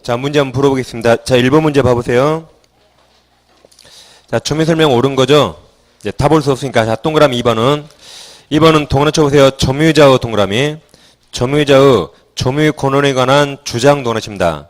자, 문제 한번 풀어보겠습니다. 자, 1번 문제 봐보세요. 자, 초면 설명 옳은 거죠? 이제 다 볼 수 없으니까. 자, 동그라미 2번은 동그라미 쳐보세요. 점유자의 동그라미. 점유자의 점유 권한에 관한 주장 동그라미입니다.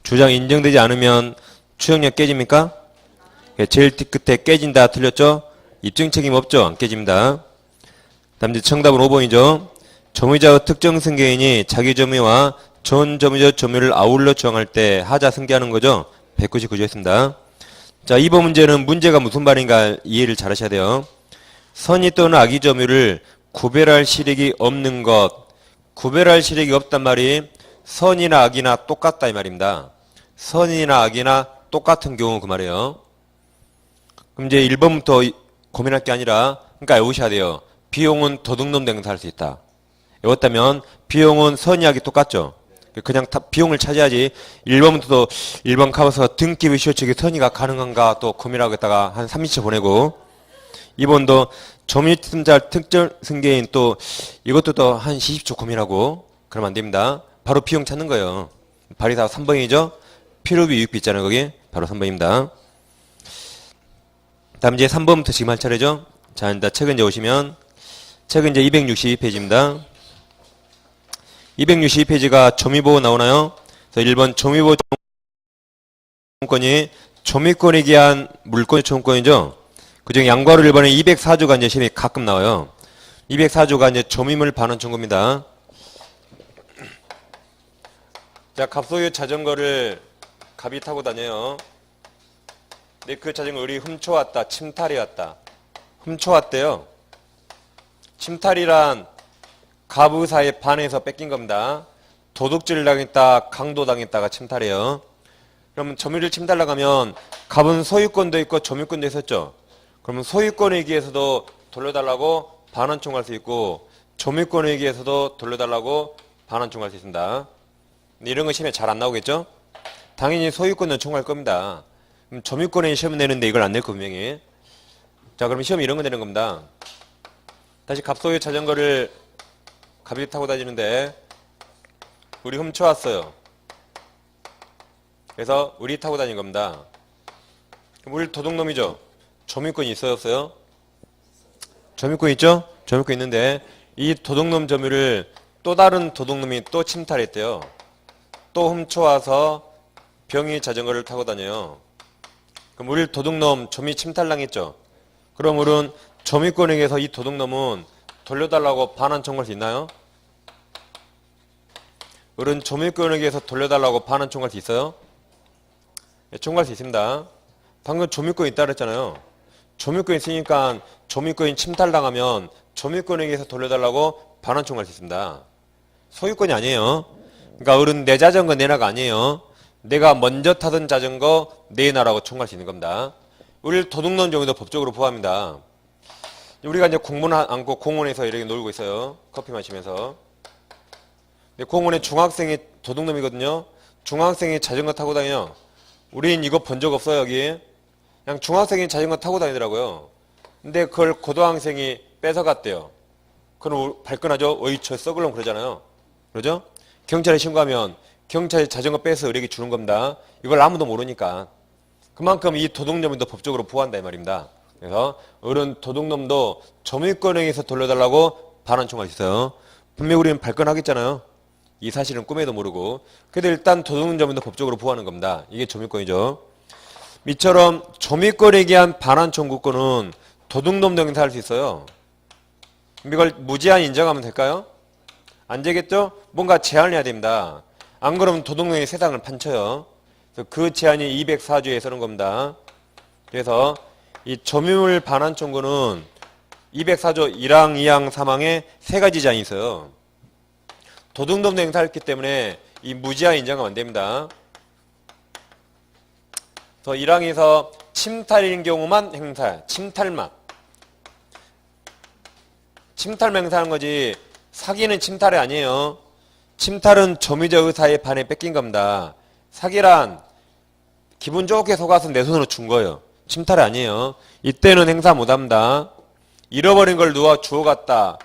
주장 인정되지 않으면 추정력 깨집니까? 제일 끝에 깨진다. 틀렸죠? 입증 책임 없죠? 안 깨집니다. 다음 이제 정답은 5번이죠. 점유자의 특정 승계인이 자기 점유와 전 점유자 점유를 아울러 주장할 때 하자 승계하는 거죠. 199조였습니다. 자, 2번 문제는 문제가 무슨 말인가 이해를 잘 하셔야 돼요. 선의 또는 악의 점유를 구별할 시력이 없는 것. 구별할 시력이 없단 말이 선이나 악이나 똑같다 이 말입니다. 선이나 악이나 똑같은 경우 그 말이에요. 그럼 이제 1번부터 고민할 게 아니라 그러니까 외우셔야 돼요. 비용은 도둑놈 행사할 수 있다. 외웠다면 비용은 선이 악이 똑같죠. 그냥 비용을 찾아야지 1번부터 1번 가면서 등기부 시효책이 선의가 가능한가 또 고민하고 있다가 한 30초 보내고 2번도 점유자 특정 승계인 또 이것도 또 한 20초 고민하고 그러면 안 됩니다. 바로 비용 찾는 거예요. 발의사 3번이죠. 필요비 유익비 있잖아요. 거기 바로 3번입니다. 다음 이제 3번부터 지금 할 차례죠. 자, 일단 책은 이제 오시면 책은 이제 262페이지입니다. 262페이지가 점유보호 나오나요? 그래서 1번 점유보호 청구권이 점유권에 기한 물권의 청구권이죠. 그중에 양과로 1번에 204조가 이제 시험에 가끔 나와요. 204조가 이제 점유물 반환 청구입니다. 자, 갑소유 자전거를 갑이 타고 다녀요. 근데 그 자전거 훔쳐왔다. 침탈해왔다. 훔쳐왔대요. 침탈이란 갑의사에 반해서 뺏긴 겁니다. 도둑질 당했다, 강도 당했다가 침탈이에요. 그러면 점유를 침탈나가면 갑은 소유권도 있고 점유권도 있었죠. 그러면 소유권에 의해서도 돌려달라고 반환 청구할 수 있고 점유권에 의해서도 돌려달라고 반환 청구할 수 있습니다. 근데 이런 거 시험에 잘 안 나오겠죠? 당연히 소유권은 청구할 겁니다. 그럼 점유권에 시험 내는데 이걸 안 낼 거 분명히. 자, 그럼 시험 이런 거 내는 겁니다. 다시 갑소유 자전거를 갑이 타고 다니는데 우리 훔쳐왔어요. 그래서 우리 타고 다닌 겁니다. 그럼 우리 도둑놈이죠. 점유권이 있어요 없어요? 점유권 있죠? 점유권 있는데 이 도둑놈 점유를 또 다른 도둑놈이 또 침탈했대요. 또 훔쳐와서 병이 자전거를 타고 다녀요. 그럼 우리 도둑놈 점유 침탈당했죠. 그럼 우리는 점유권에 의해서 이 도둑놈은 돌려달라고 반환 청구할 수 있나요? 우리는 점유권에 의해서 돌려달라고 반환 청구할 수 있어요? 네, 청구할 수 있습니다. 방금 점유권 있다 그랬잖아요. 점유권 있으니까 점유권이 침탈당하면 점유권에 의해서 돌려달라고 반환 청구할 수 있습니다. 소유권이 아니에요. 그러니까 어른 내 자전거 내놔가 아니에요. 내가 먼저 타던 자전거 내놔라고 청구할 수 있는 겁니다. 우리 도둑놈 경우도 법적으로 포함합니다. 우리가 이제 공문 안고 공원에서 이렇게 놀고 있어요. 커피 마시면서. 근데 공원에 중학생이 도둑놈이거든요. 중학생이 자전거 타고 다녀요. 우린 이거 본 적 없어요, 여기. 그냥 중학생이 자전거 타고 다니더라고요. 근데 그걸 고등학생이 뺏어갔대요. 그럼 발끈하죠? 어이, 저 썩을 놈 그러잖아요. 그러죠? 경찰에 신고하면 경찰이 자전거 뺏어 의뢰기 주는 겁니다. 이걸 아무도 모르니까. 그만큼 이 도둑놈도 법적으로 보호한다 이 말입니다. 그래서 어른 도둑놈도 점유권에 의해서 돌려달라고 반환 청구할 수 있어요. 분명히 우리는 발끈하겠잖아요. 이 사실은 꿈에도 모르고. 그래도 일단 도둑놈도 법적으로 보호하는 겁니다. 이게 점유권이죠. 이처럼 점유권에 기한 반환 청구권은 도둑놈도 행사할 수 있어요. 이걸 무제한 인정하면 될까요? 안 되겠죠? 뭔가 제한을 해야 됩니다. 안 그러면 도둑놈이 세상을 판쳐요. 그래서 그 제한이 204조에 서는 겁니다. 그래서 이 점유물 반환 청구는 204조 1항, 2항, 3항에 세 가지 제한이 있어요. 도둑놈도 행사했기 때문에 이 무제한 인정하면 안 됩니다. 그래서 1항에서 침탈인 경우만 행사, 침탈만. 침탈만 행사하는 거지 사기는 침탈이 아니에요. 침탈은 점유자 의사에 반해 뺏긴 겁니다. 사기란 기분 좋게 속아서 내 손으로 준 거예요. 침탈이 아니에요. 이때는 행사 못합니다. 잃어버린 걸 누가 주워갔다.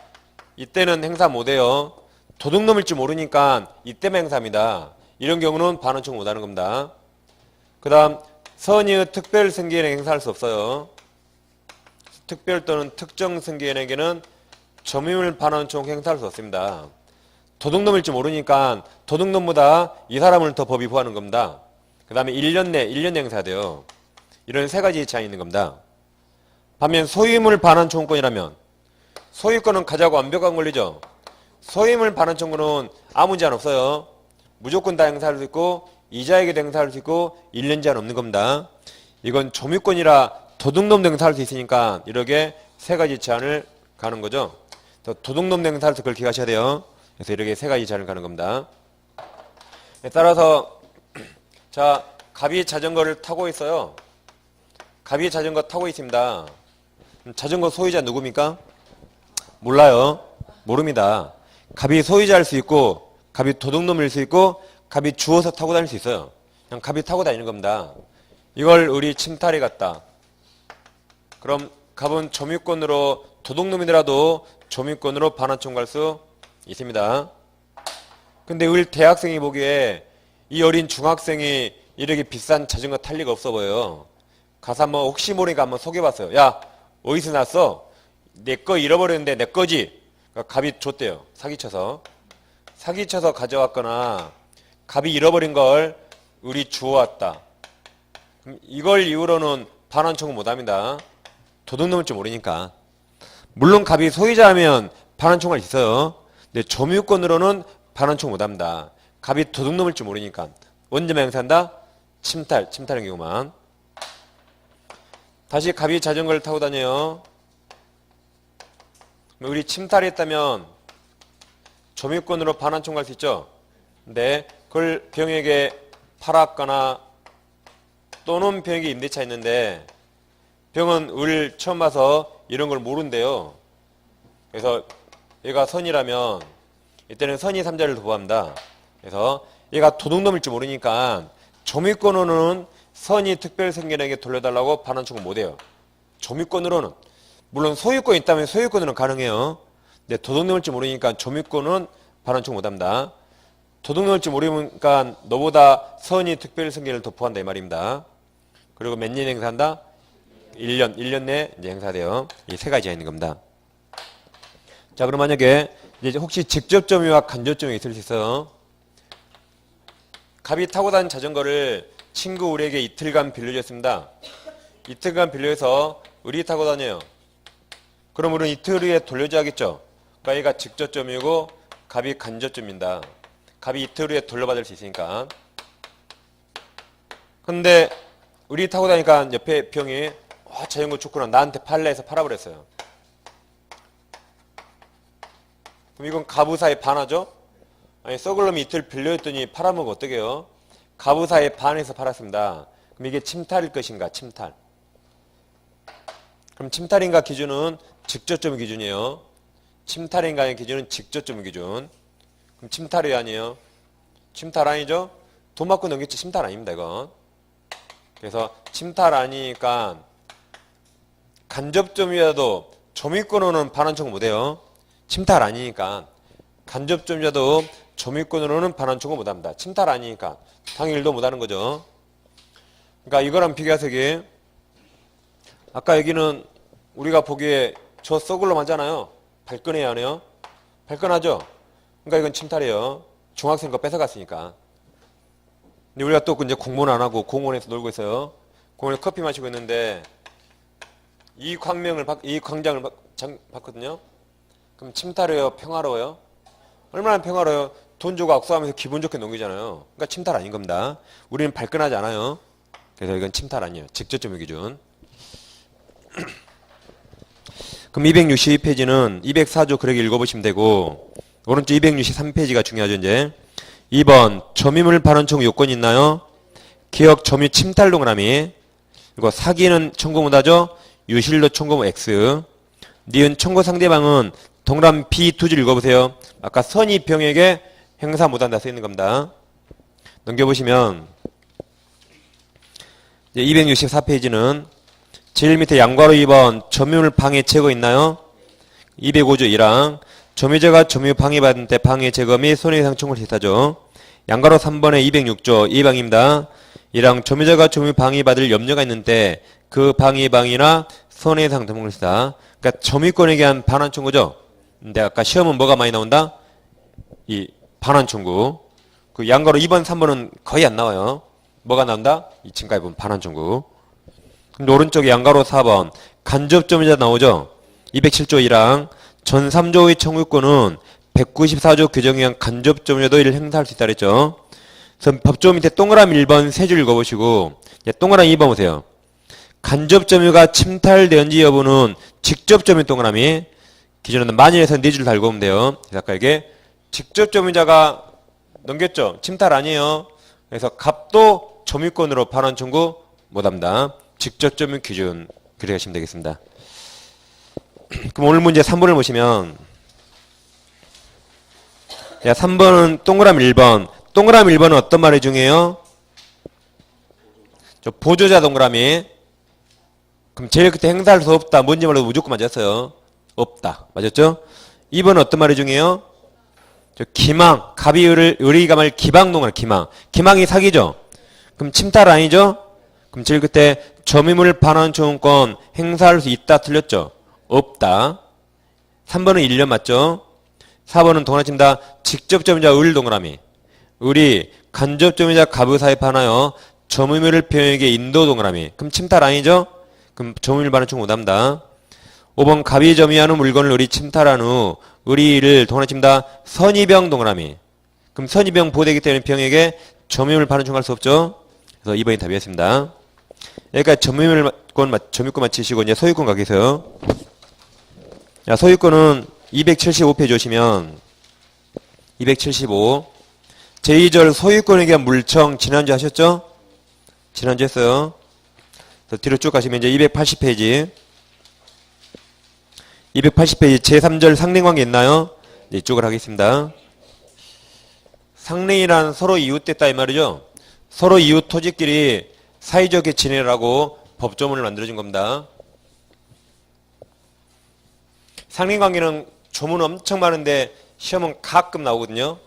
이때는 행사 못해요. 도둑놈일지 모르니까 이때만 행사합니다. 이런 경우는 반환 청구 못하는 겁니다. 그 다음 선의의 특별 승계인에게 행사할 수 없어요. 특별 또는 특정 승계인에게는 점유율 반환 청구 행사할 수 없습니다. 도둑놈일지 모르니까 도둑놈보다 이 사람을 더 법이 보호하는 겁니다. 그 다음에 1년 내 행사해야 돼요. 이런 세 가지 제한이 있는 겁니다. 반면 소유물 반환 청구권이라면 소유권은 가자고 완벽한 권리죠. 소유물 반환 청구는 아무 제한 없어요. 무조건 다 행사할 수 있고 이자에게도 행사할 수 있고 1년 제한 없는 겁니다. 이건 점유권이라 도둑놈도 행사할 수 있으니까 이렇게 세 가지 제한을 가는 거죠. 도둑놈도 행사할 수 그걸 기억하셔야 돼요. 그래서 이렇게 세 가지 제한을 가는 겁니다. 따라서 자, 갑이 자전거를 타고 있어요. 갑이 자전거 타고 있습니다. 자전거 소유자 누굽니까? 몰라요. 모릅니다. 갑이 소유자일 수 있고 갑이 도둑놈일 수 있고 갑이 주워서 타고 다닐 수 있어요. 그냥 갑이 타고 다니는 겁니다. 이걸 우리 침탈이 같다. 그럼 갑은 점유권으로 도둑놈이더라도 점유권으로 반환 청구할 수 있습니다. 근데 우리 대학생이 보기에 이 어린 중학생이 이렇게 비싼 자전거 탈 리가 없어 보여요. 가서 한번 혹시 모르니까 한번 속여봤어요. 야, 어디서 났어? 내 거 잃어버렸는데 내 거지? 그러니까 갑이 줬대요. 사기쳐서 가져왔거나 갑이 잃어버린 걸 우리 주워왔다. 그럼 이걸 이후로는 반환 청구 못합니다. 도둑놈일 줄 모르니까. 물론 갑이 소유자면 반환 청구할 수 있어요. 근데 점유권으로는 반환 청구 못합니다. 갑이 도둑놈일 줄 모르니까. 언제만 행사한다? 침탈인 경우만. 다시 갑이 자전거를 타고 다녀요. 우리 침탈했다면 점유권으로 반환 청구할 수 있죠. 근데 그걸 병에게 팔았거나 또는 병에게 임대차 있는데 병은 우리를 처음 봐서 이런 걸 모른대요. 그래서 얘가 선이라면 이때는 선이 3자를 도보합니다. 그래서 얘가 도둑놈일 줄 모르니까 점유권으로는 선이 특별승계인에게 돌려달라고 반환 청구 못해요. 점유권으로는. 물론 소유권이 있다면 소유권으로는 가능해요. 근데 도둑놈일 줄 모르니까 점유권은 반환 청구 못합니다. 도둑놈일 줄 모르니까 너보다 선이 특별승계인을 도포한다 이 말입니다. 그리고 몇 년 행사한다? 1년 내에 이제 행사돼요. 이 세 가지가 있는 겁니다. 자, 그럼 만약에 이제 혹시 직접 점유와 간접 점유가 있을 수 있어요. 갑이 타고 다닌 자전거를 친구 우리에게 이틀간 빌려줬습니다. 이틀간 빌려서 우리 타고 다녀요. 그럼 우리는 이틀 후에 돌려줘야겠죠. 그러니까 얘가 직접 점유고 갑이 간접 점유입니다. 갑이 이틀 후에 돌려받을 수 있으니까. 근데 우리 타고 다니까 옆에 병이 자전거 좋구나 나한테 팔래 해서 팔아버렸어요. 그럼 이건 가부사에 반하죠? 아니 썩을 놈이 이틀 빌려줬더니 팔아먹으면 어떡 해요? 가부사에 반해서 팔았습니다. 그럼 이게 침탈일 것인가? 침탈. 그럼 침탈인가 기준은 직접점유 기준이에요. 침탈인가의 기준은 직접점유 기준. 그럼 침탈이 아니에요? 침탈 아니죠? 돈 받고 넘겼지 침탈 아닙니다 이건. 그래서 침탈 아니니까 간접점유라도 점유권으로는 반환 청구 못해요. 침탈 아니니까 간접점유라도 점유권으로는 반환 청구 못합니다. 침탈 아니니까 당일도 못하는 거죠. 그러니까 이거랑 비교해서 이게 아까 여기는 우리가 보기에 저 썩을 놈 하잖아요. 발끈해야 하네요. 발끈하죠. 그러니까 이건 침탈이에요. 중학생 거 뺏어갔으니까. 근데 우리가 또 이제 공부는 안 하고 공원에서 놀고 있어요. 공원에서 커피 마시고 있는데 이 광장을 봤거든요. 그럼 침탈이에요? 평화로워요? 얼마나 평화로워요? 돈 주고 악수하면서 기분 좋게 넘기잖아요. 그러니까 침탈 아닌 겁니다. 우리는 발끈하지 않아요. 그래서 이건 침탈 아니에요. 직접점유 기준. 그럼 262페이지는 204조 그렇게 읽어보시면 되고 오른쪽 263페이지가 중요하죠. 이제 2번 점유물 반환 청구 요건이 있나요? 기억 점유 침탈 동그라미. 그리고 사기는 청구 못하죠. 유실로 청구 X. 니은 청구 상대방은 동그라미 B 두 줄 읽어보세요. 아까 선이 병에게 행사 못한다 쓰이는 겁니다. 넘겨보시면 264페이지는 제일 밑에 양괄호 2번 점유물 방해 제거 있나요? 205조 1항 점유자가 점유 방해받은 때 방해 제거 및 손해배상 청구를 시사하죠. 양가로 3번에 206조 2방입니다. 이랑 점유자가 점유 방해받을 염려가 있는데 그 방해방이나 손해배상 등을 시사. 그러니까 점유권에 대한 반환 청구죠. 근데 아까 시험은 뭐가 많이 나온다? 이 반환 청구. 그 양가로 2번, 3번은 거의 안 나와요. 뭐가 나온다? 이 지금까지 보면 반환 청구. 근데 오른쪽에 양가로 4번 간접 점유자 나오죠. 207조 1항 전 3조의 청구권은 194조 규정에 의한 간접 점유자도 이를 행사할 수 있다 그랬죠. 그래서 법조 밑에 동그라미 1번 세 줄 읽어보시고 동그라미 2번 보세요. 간접 점유가 침탈되었는지 여부는 직접 점유 동그라미 기존에는 만일에서 4줄 달고 오면 돼요. 그래서 아까 이게 직접 점유자가 넘겼죠. 침탈 아니에요. 그래서 갑도 점유권으로 반환 청구 못합니다. 직접 점유 기준 그렇게 하시면 되겠습니다. 그럼 오늘 문제 3번을 보시면 3번은 동그라미 1번. 동그라미 1번은 어떤 말이 중요해요? 저 보조자 동그라미. 그럼 제일 끝에 행사할 수 없다. 뭔지 몰라도 무조건 맞았어요. 없다. 맞았죠? 2번은 어떤 말이 중요해요? 저 기망. 갑이 의리가 말 기방 동그라미 기망. 기망이 사기죠? 그럼 침탈 아니죠? 그럼 제일 끝에 점유물 반환 청구권 행사할 수 있다. 틀렸죠? 없다. 3번은 1년 맞죠? 4번은 동그라미 칩니다. 직접 점유자 을 동그라미. 을이 간접 점유자 갑의 사입 하나요. 점유물을 표현에게 인도 동그라미. 그럼 침탈 아니죠? 그럼 점유물 반환 청구 못합니다. 5번 갑이 점유하는 물건을 을이 침탈한 후 을이 이를 동그라미 칩니다. 선의병 동그라미. 그럼 선의병 보호되기 때문에 병에게 점유물 반환 청구할 수 없죠? 그래서 2번이 답이었습니다. 여기까지 점유권 맞히시고 이제 소유권 가겠어요. 소유권은 275페이지 오시면 275 제2절 소유권에 대한 물청 지난주 하셨죠? 지난주 했어요. 그래서 뒤로 쭉 가시면 이제 280페이지 280페이지 제3절 상ring관계 있나요? 네, 이쪽을 하겠습니다. 상ring이란 서로 이웃됐다 이 말이죠. 서로 이웃 토지끼리 사이좋게 지내라고 법조문을 만들어준 겁니다. 상린관계는 조문 엄청 많은데 시험은 가끔 나오거든요.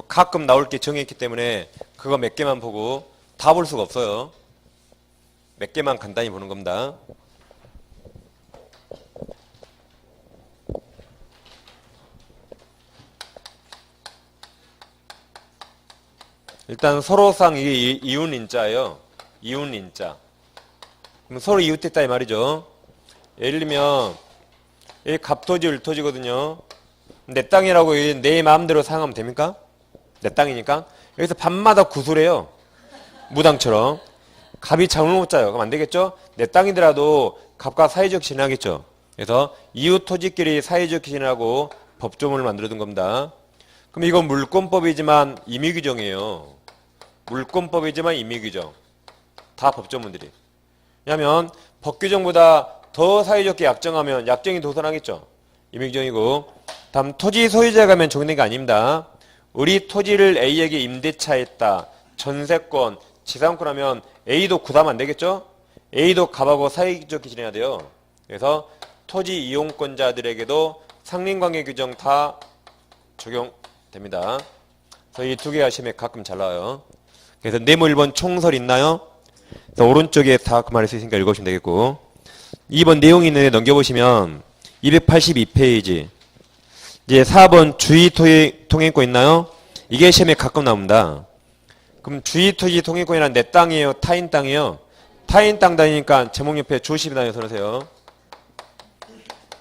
가끔 나올 게 정해있기 때문에 그거 몇 개만 보고 다 볼 수가 없어요. 몇 개만 간단히 보는 겁니다. 일단 서로상 이게 이웃인자예요. 이웃인자. 그럼 서로 이웃됐다 이 말이죠. 예를 들면 이 갑토지 을토지거든요. 내 땅이라고 내 마음대로 사용하면 됩니까? 내 땅이니까. 여기서 밤마다 구술해요. 무당처럼. 갑이 잠을 못 자요. 그럼 안 되겠죠? 내 땅이더라도 갑과 사이좋게 지내겠죠. 그래서 이웃 토지끼리 사이좋게 지내라고 법조문을 만들어둔 겁니다. 그럼 이건 물권법이지만 임의규정이에요. 물권법이지만 임의규정. 다 법조문들이. 왜냐하면 법규정보다 더 사이좋게 약정하면 약정이 도산하겠죠. 임의규정이고. 다음 토지 소유자가 하면 적용된 게 아닙니다. 우리 토지를 A에게 임대차했다. 전세권, 지상권 하면 A도 구담 안 되겠죠? A도 갑하고 사이좋게 지내야 돼요. 그래서 토지 이용권자들에게도 상린관계 규정 다 적용됩니다. 그래서 이 두 개가 시험에 가끔 잘 나와요. 그래서 네모 1번 총설 있나요? 그래서 오른쪽에 다 그 말이 있으니까 읽으시면 되겠고 2번 내용이 있는데 넘겨보시면 282페이지 이제 4번 주의 통행권 있나요? 이게 시험에 가끔 나옵니다. 그럼 주의 토지 통행권이란 내 땅이에요? 타인 땅이에요? 타인 땅 다니니까 제목 옆에 조심히 다녀서 그러세요.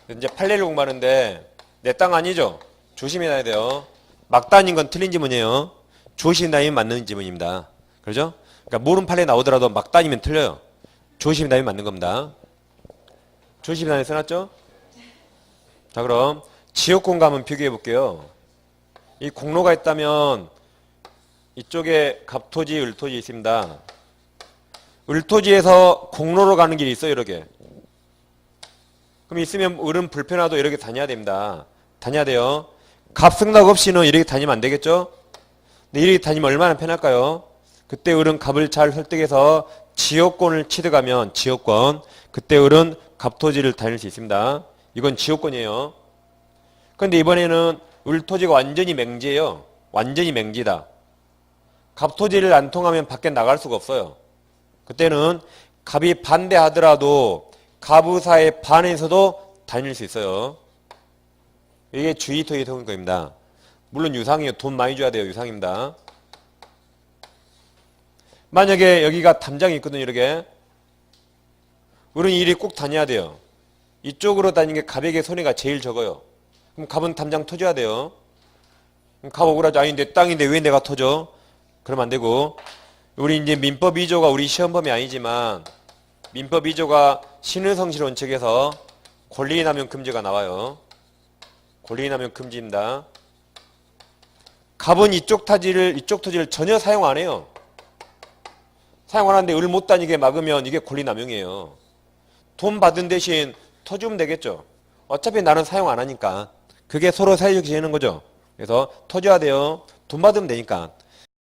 이제 판례를 공부하는데 내 땅 아니죠? 조심히 다녀야 돼요. 막 다닌 건 틀린 지문이에요. 조심히 다니면 맞는 지문입니다. 그렇죠? 그러니까 모르는 판례 나오더라도 막 다니면 틀려요. 조심히 다니면 맞는 겁니다. 조심히 다녀 써놨죠? 자 그럼 지역권 가면 비교해 볼게요. 이 공로가 있다면 이쪽에 갑토지, 을토지 있습니다. 을토지에서 공로로 가는 길이 있어요. 이렇게. 그럼 있으면 을은 불편하도 이렇게 다녀야 됩니다. 다녀야 돼요. 갑 승낙 없이는 이렇게 다니면 안 되겠죠? 근데 이렇게 다니면 얼마나 편할까요? 그때 을은 갑을 잘 설득해서 지역권을 취득하면 지역권 그때 을은 갑토지를 다닐 수 있습니다. 이건 지역권이에요. 근데 이번에는 을토지가 완전히 맹지예요. 완전히 맹지다. 갑토지를 안 통하면 밖에 나갈 수가 없어요. 그때는 갑이 반대하더라도 갑의사의 반에서도 다닐 수 있어요. 이게 주의토지 통일권입니다. 물론 유상이에요. 돈 많이 줘야 돼요. 유상입니다. 만약에 여기가 담장이 있거든요. 이렇게. 우리는 이리 꼭 다녀야 돼요. 이쪽으로 다니는 게 갑에게 손해가 제일 적어요. 그럼 갑은 담장 터줘야 돼요. 그럼 갑 억울하죠. 아니 내 땅인데 왜 내가 터져? 그러면 안 되고. 우리 이제 민법 2조가 우리 시험범위 아니지만 민법 2조가 신의성실 원칙에서 권리인하면 금지가 나와요. 권리인하면 금지입니다. 갑은 이쪽 토지를 전혀 사용 안 해요. 사용 안 하는데 을 못 다니게 막으면 이게 권리남용이에요. 돈 받은 대신 터주면 되겠죠. 어차피 나는 사용 안 하니까. 그게 서로 사이좋게 지내는 거죠. 그래서 터줘야 돼요. 돈 받으면 되니까.